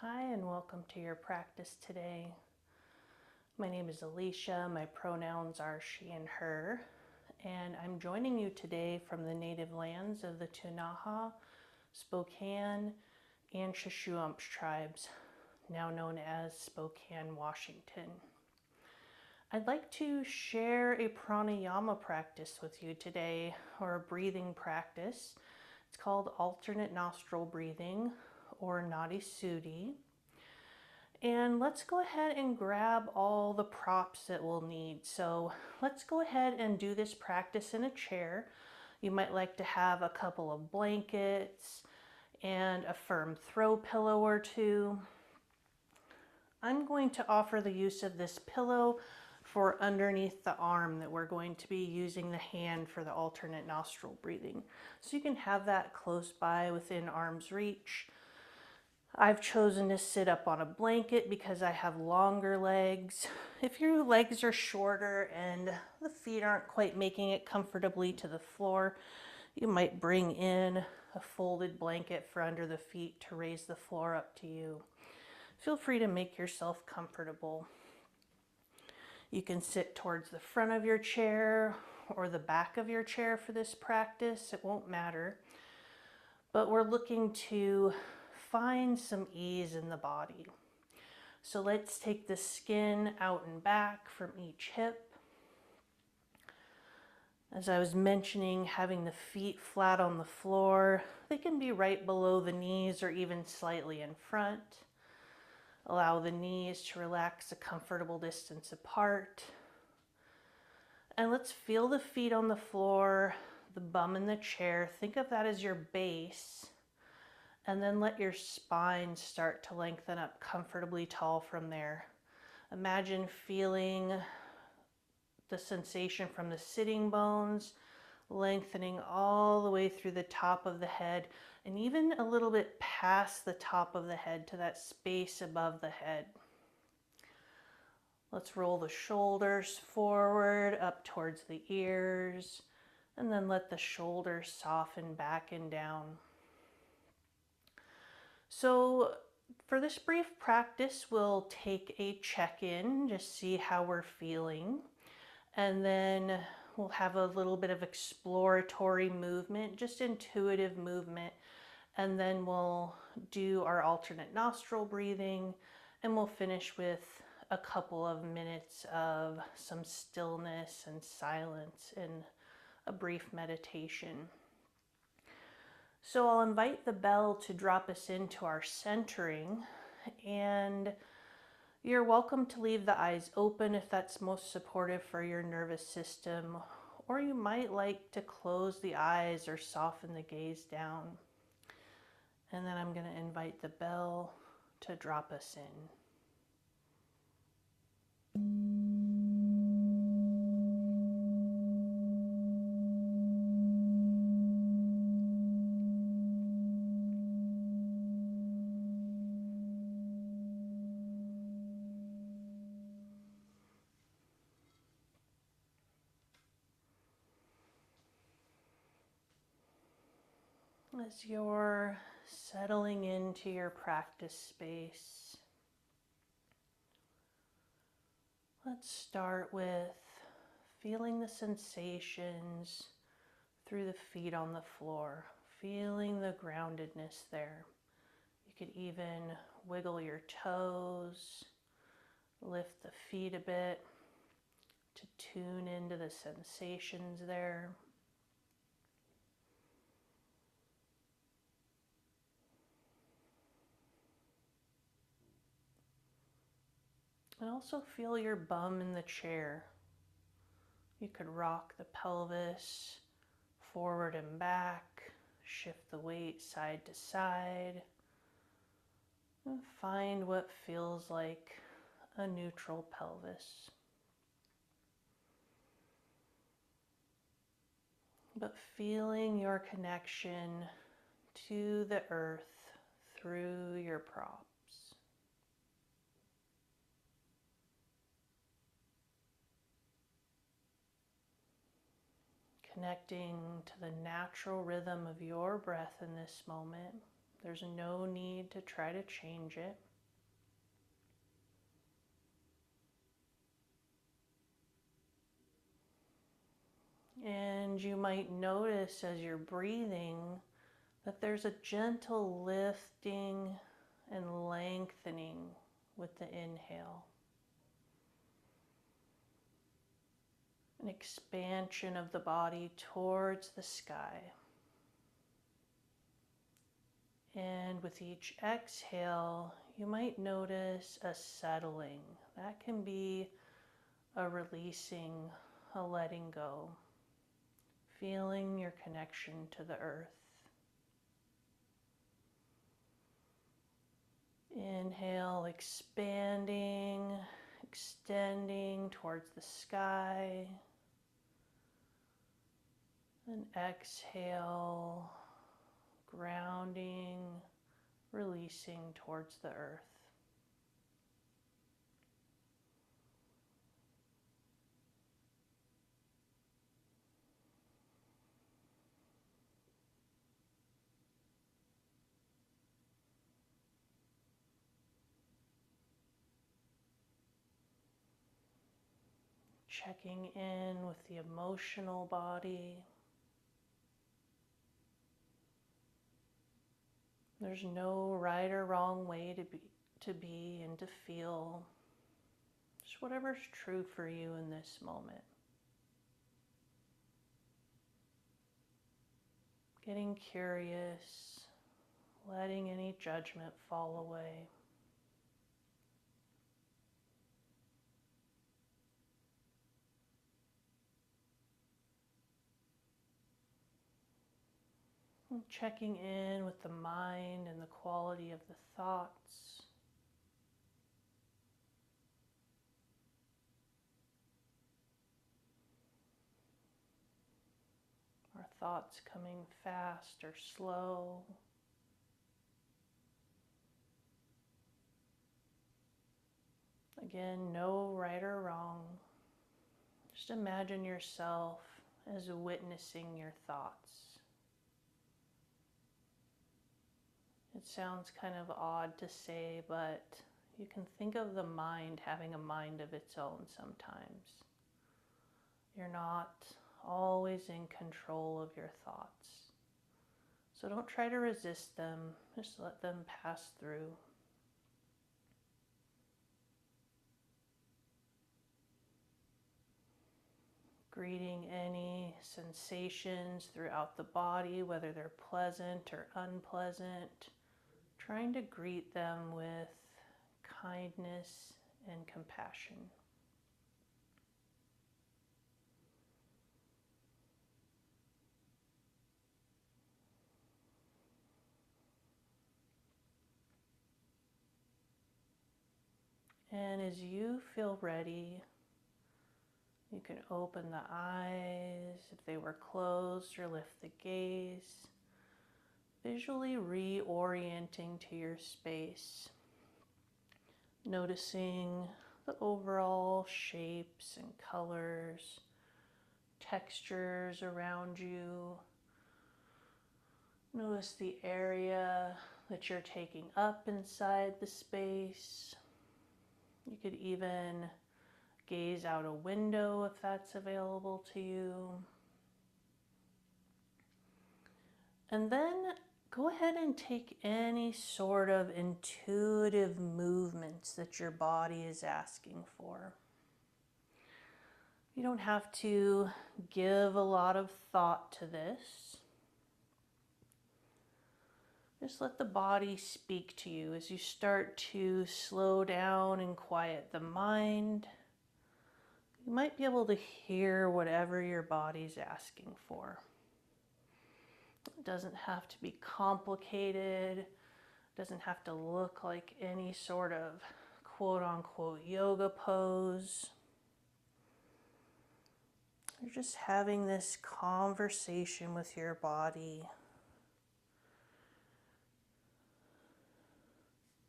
Hi, and welcome to your practice today. My name is Alicia. My pronouns are she and her, and I'm joining you today from the native lands of the Ktunaxa, Spokane, and Shuswap tribes, now known as Spokane, Washington. I'd like to share a pranayama practice with you today, or a breathing practice. It's called alternate nostril breathing, or Nadi Sudhi. And let's go ahead and grab all the props that we'll need. So let's go ahead and do this practice in a chair. You might like to have a couple of blankets and a firm throw pillow or two. I'm going to offer the use of this pillow for underneath the arm that we're going to be using the hand for the alternate nostril breathing. So you can have that close by within arm's reach. I've chosen to sit up on a blanket because I have longer legs. If your legs are shorter and the feet aren't quite making it comfortably to the floor, you might bring in a folded blanket for under the feet to raise the floor up to you. Feel free to make yourself comfortable. You can sit towards the front of your chair or the back of your chair for this practice. It won't matter. But we're looking to find some ease in the body. So let's take the skin out and back from each hip. As I was mentioning, having the feet flat on the floor, they can be right below the knees or even slightly in front. Allow the knees to relax a comfortable distance apart. And let's feel the feet on the floor, the bum in the chair. Think of that as your base. And then let your spine start to lengthen up comfortably tall from there. Imagine feeling the sensation from the sitting bones, lengthening all the way through the top of the head, and even a little bit past the top of the head to that space above the head. Let's roll the shoulders forward, up towards the ears, and then let the shoulders soften back and down. So for this brief practice, we'll take a check-in, just see how we're feeling. And then we'll have a little bit of exploratory movement, just intuitive movement. And then we'll do our alternate nostril breathing, and we'll finish with a couple of minutes of some stillness and silence in a brief meditation. So I'll invite the bell to drop us into our centering, and you're welcome to leave the eyes open if that's most supportive for your nervous system, or you might like to close the eyes or soften the gaze down. And then I'm going to invite the bell to drop us in. As you're settling into your practice space, let's start with feeling the sensations through the feet on the floor, feeling the groundedness there. You could even wiggle your toes, lift the feet a bit to tune into the sensations there. And also feel your bum in the chair. You could rock the pelvis forward and back, shift the weight side to side, and find what feels like a neutral pelvis. But feeling your connection to the earth through your props. Connecting to the natural rhythm of your breath in this moment. There's no need to try to change it. And you might notice as you're breathing that there's a gentle lifting and lengthening with the inhale. An expansion of the body towards the sky. And with each exhale, you might notice a settling. That can be a releasing, a letting go, feeling your connection to the earth. Inhale, expanding, extending towards the sky. And exhale, grounding, releasing towards the earth. Checking in with the emotional body. There's no right or wrong way to be and to feel. Just whatever's true for you in this moment. Getting curious, letting any judgment fall away. And checking in with the mind and the quality of the thoughts. Are thoughts coming fast or slow? Again, no right or wrong. Just imagine yourself as witnessing your thoughts. It sounds kind of odd to say, but you can think of the mind having a mind of its own sometimes. You're not always in control of your thoughts. So don't try to resist them, just let them pass through. Greeting any sensations throughout the body, whether they're pleasant or unpleasant, trying to greet them with kindness and compassion. And as you feel ready, you can open the eyes if they were closed or lift the gaze, visually reorienting to your space, noticing the overall shapes and colors, textures around you. Notice the area that you're taking up inside the space. You could even gaze out a window if that's available to you. And then go ahead and take any sort of intuitive movements that your body is asking for. You don't have to give a lot of thought to this. Just let the body speak to you as you start to slow down and quiet the mind. You might be able to hear whatever your body's asking for. It doesn't have to be complicated. It doesn't have to look like any sort of quote-unquote yoga pose. You're just having this conversation with your body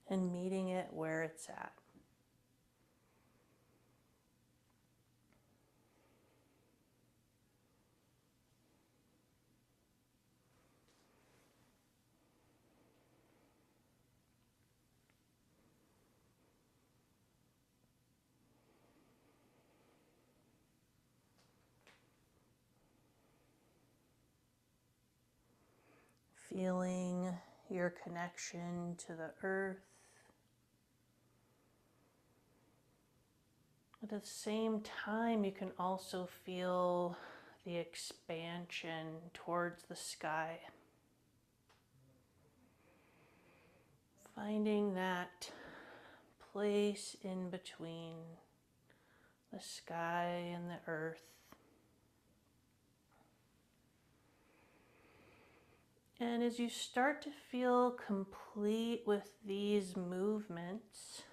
and meeting it where it's at. feeling your connection to the earth. But at the same time, you can also feel the expansion towards the sky. Finding that place in between the sky and the earth. And as you start to feel complete with these movements,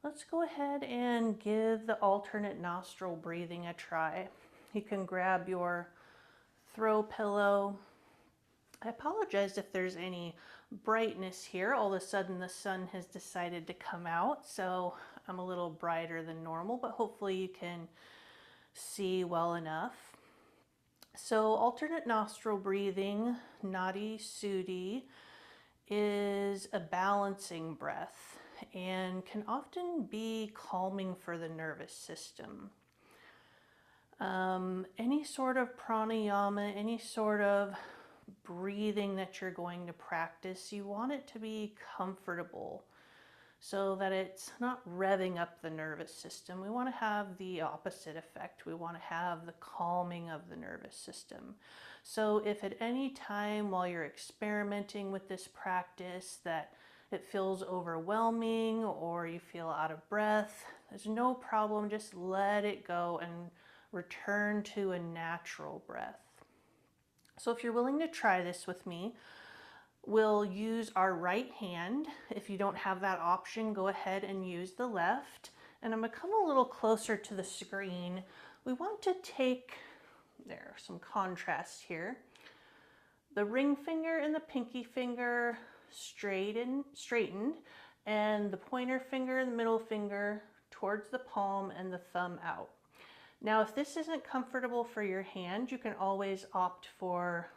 let's go ahead and give the alternate nostril breathing a try. You can grab your throw pillow. I apologize if there's any brightness here. All of a sudden the sun has decided to come out, so I'm a little brighter than normal, but hopefully you can see well enough. So alternate nostril breathing, Nadi Sudhi, is a balancing breath and can often be calming for the nervous system. Any sort of pranayama, any sort of breathing that you're going to practice, you want it to be comfortable so that it's not revving up the nervous system. We want to have the opposite effect. We want to have the calming of the nervous system. So if at any time while you're experimenting with this practice that it feels overwhelming or you feel out of breath, there's no problem. Just let it go and return to a natural breath. So if you're willing to try this with me, we'll use our right hand. If you don't have that option, go ahead and use the left. And I'm going to come a little closer to the screen. We want to take, some contrast here. The ring finger and the pinky finger straightened, and the pointer finger and the middle finger towards the palm and the thumb out. Now, if this isn't comfortable for your hand, you can always opt for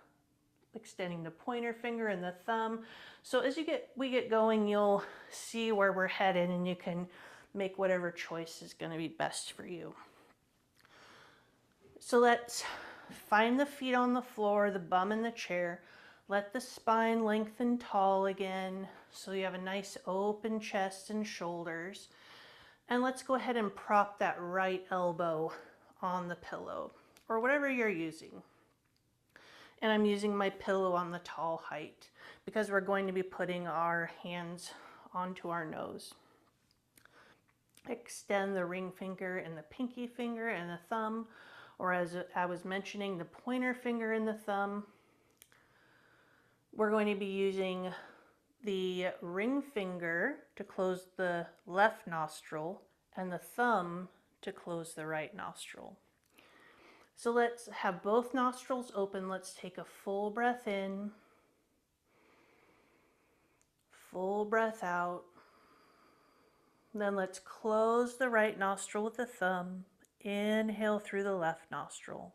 extending the pointer finger and the thumb. So as we get going, you'll see where we're headed and you can make whatever choice is going to be best for you. So let's find the feet on the floor, the bum in the chair. Let the spine lengthen tall again so you have a nice open chest and shoulders. And let's go ahead and prop that right elbow on the pillow or whatever you're using. And I'm using my pillow on the tall height because we're going to be putting our hands onto our nose. Extend the ring finger and the pinky finger and the thumb, or as I was mentioning, the pointer finger and the thumb. We're going to be using the ring finger to close the left nostril and the thumb to close the right nostril. So let's have both nostrils open. Let's take a full breath in, full breath out. Then let's close the right nostril with the thumb. Inhale through the left nostril.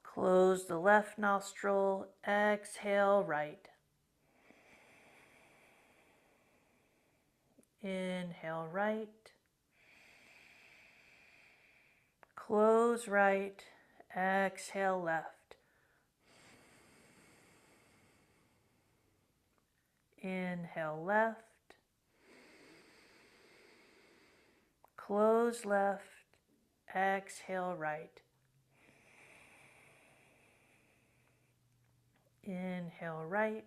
Close the left nostril, exhale right. Inhale right. Close right, exhale left. Inhale left. Close left, exhale right. Inhale right.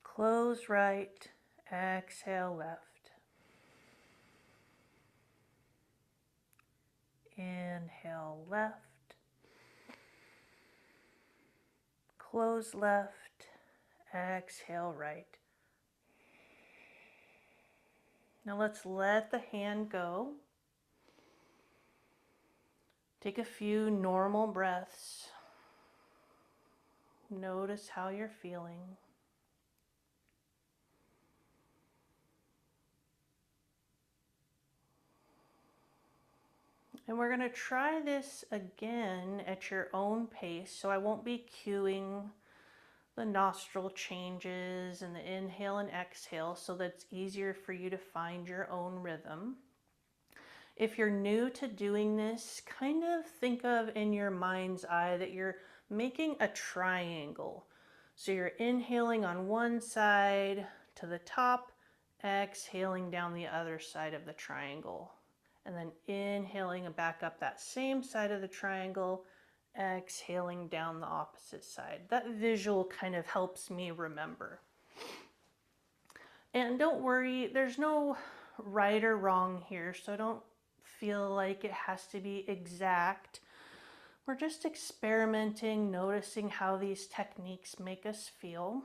Close right, exhale left. Inhale left. Close left, exhale right. Now let's let the hand go. Take a few normal breaths. Notice how you're feeling. And we're going to try this again at your own pace, so I won't be cueing the nostril changes and the inhale and exhale, so that's easier for you to find your own rhythm. If you're new to doing this, kind of think of in your mind's eye that you're making a triangle. So you're inhaling on one side to the top, exhaling down the other side of the triangle, and then inhaling back up that same side of the triangle, exhaling down the opposite side. That visual kind of helps me remember. And don't worry, there's no right or wrong here, so don't feel like it has to be exact. We're just experimenting, noticing how these techniques make us feel.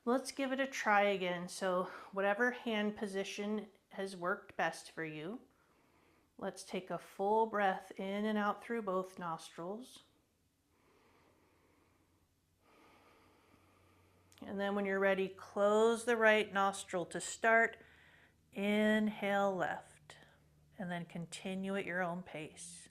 Let's give it a try again. So whatever hand position has worked best for you. Let's take a full breath in and out through both nostrils. And then when you're ready, close the right nostril to start. Inhale left, and then continue at your own pace.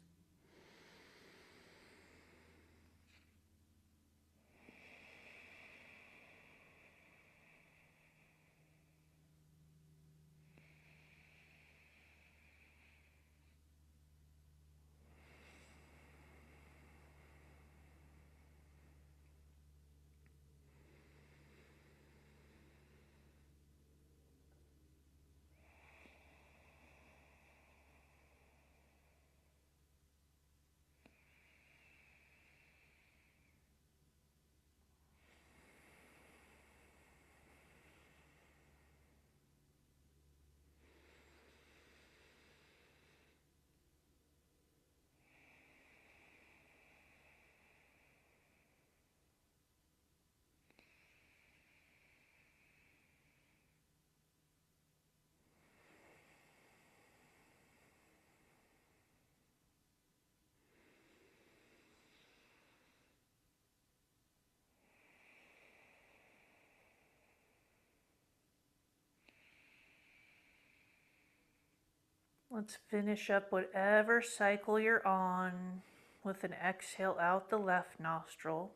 Let's finish up whatever cycle you're on with an exhale out the left nostril.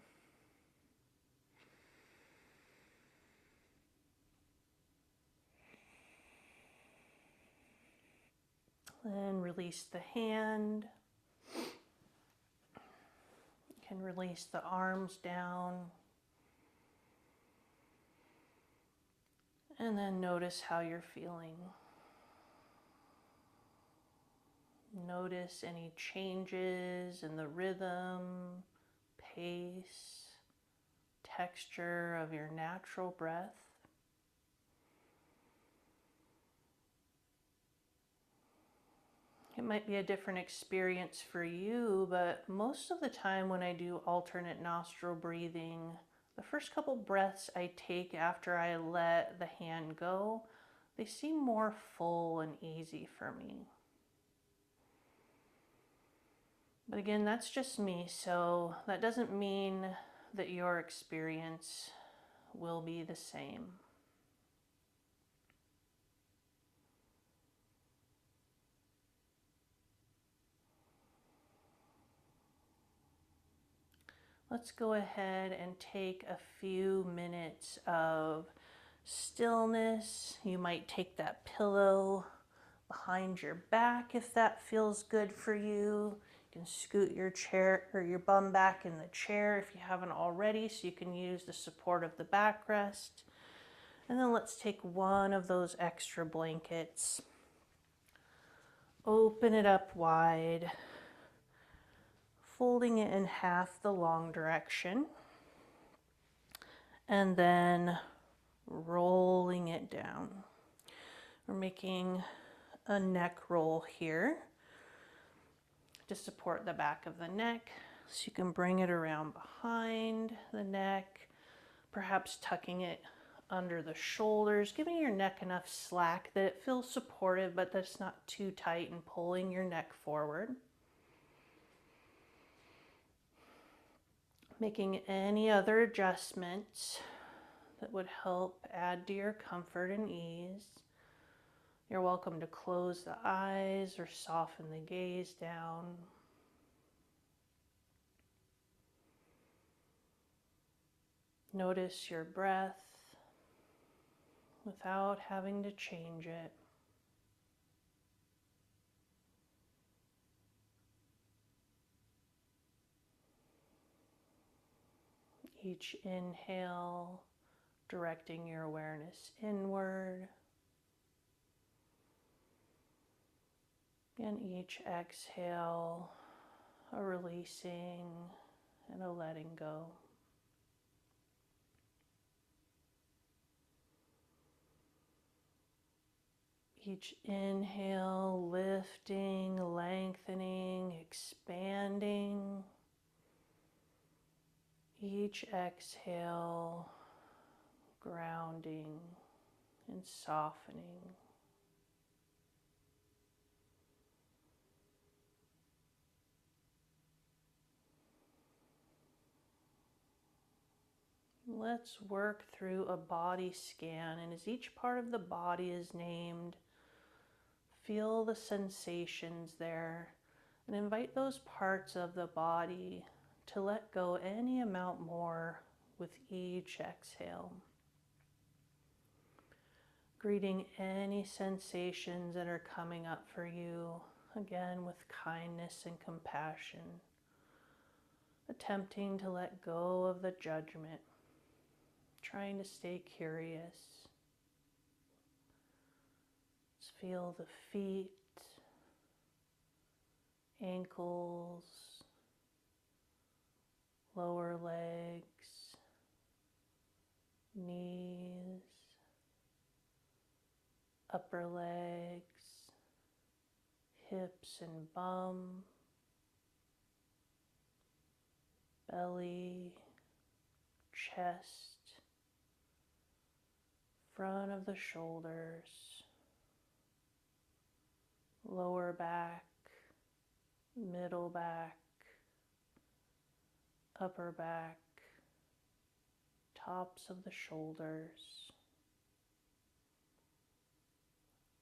Then release the hand. You can release the arms down. And then notice how you're feeling. Notice any changes in the rhythm, pace, texture of your natural breath. It might be a different experience for you, but most of the time when I do alternate nostril breathing, the first couple breaths I take after I let the hand go, they seem more full and easy for me. But again, that's just me, so that doesn't mean that your experience will be the same. Let's go ahead and take a few minutes of stillness. You might take that pillow behind your back if that feels good for you. You can scoot your chair or your bum back in the chair if you haven't already, so you can use the support of the backrest. And then let's take one of those extra blankets. Open it up wide, folding it in half the long direction, and then rolling it down. We're making a neck roll here to support the back of the neck, so you can bring it around behind the neck, perhaps tucking it under the shoulders, giving your neck enough slack that it feels supportive, but that's not too tight and pulling your neck forward. Making any other adjustments that would help add to your comfort and ease. You're welcome to close the eyes or soften the gaze down. Notice your breath without having to change it. Each inhale, directing your awareness inward. And each exhale, a releasing and a letting go. Each inhale, lifting, lengthening, expanding. Each exhale, grounding and softening. Let's work through a body scan, and as each part of the body is named, feel the sensations there and invite those parts of the body to let go any amount more with each exhale. Greeting any sensations that are coming up for you, again with kindness and compassion, attempting to let go of the judgment, trying to stay curious. Just feel the feet, ankles, lower legs, knees, upper legs, hips and bum, belly, chest, front of the shoulders, lower back, middle back, upper back, tops of the shoulders,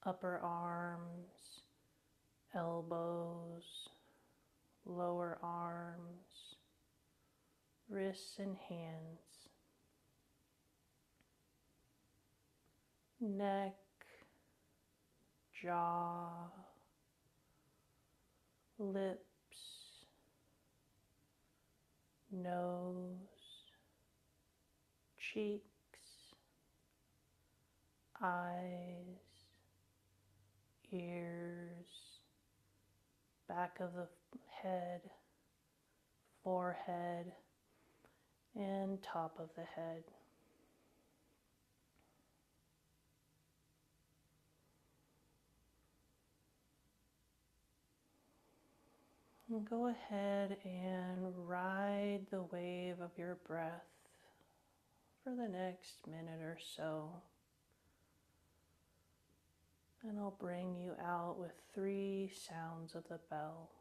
upper arms, elbows, lower arms, wrists and hands, neck, jaw, lips, nose, cheeks, eyes, ears, back of the head, forehead, and top of the head. And go ahead and ride the wave of your breath for the next minute or so. And I'll bring you out with 3 sounds of the bell.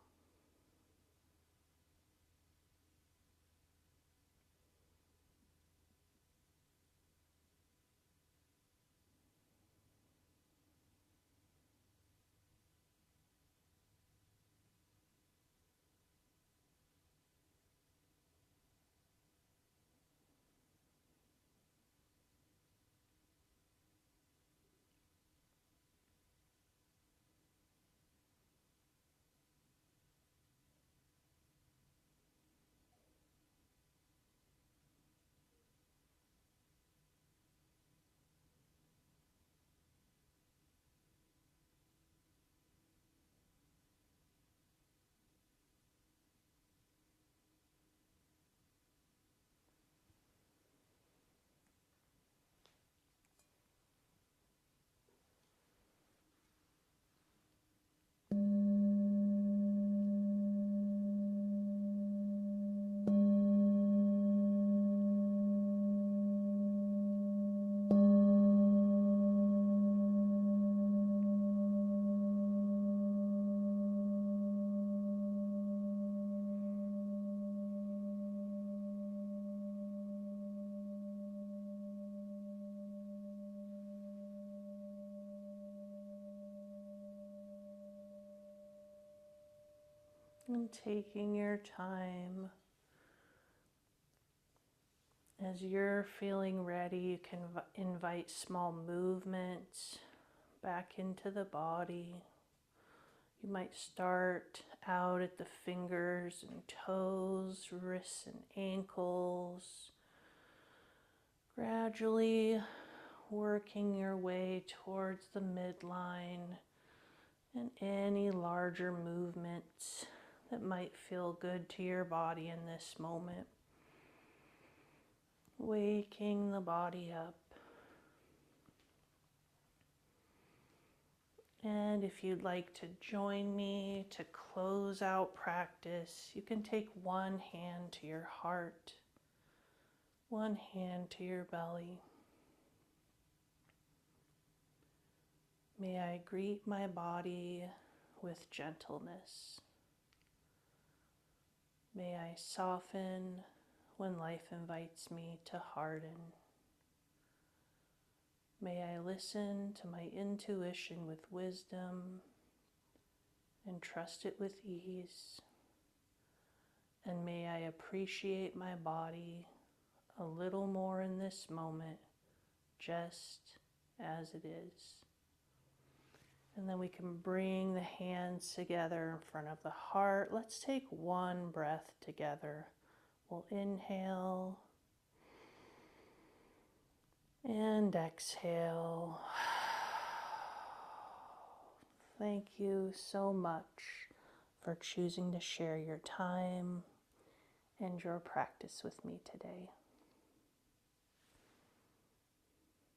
And taking your time, as you're feeling ready, you can invite small movements back into the body. You might start out at the fingers and toes, wrists and ankles, Gradually working your way towards the midline and any larger movements that might feel good to your body in this moment. Waking the body up. And if you'd like to join me to close out practice, you can take one hand to your heart, one hand to your belly. May I greet my body with gentleness. May I soften when life invites me to harden. May I listen to my intuition with wisdom and trust it with ease. And may I appreciate my body a little more in this moment, just as it is. And then we can bring the hands together in front of the heart. Let's take one breath together. We'll inhale and exhale. Thank you so much for choosing to share your time and your practice with me today.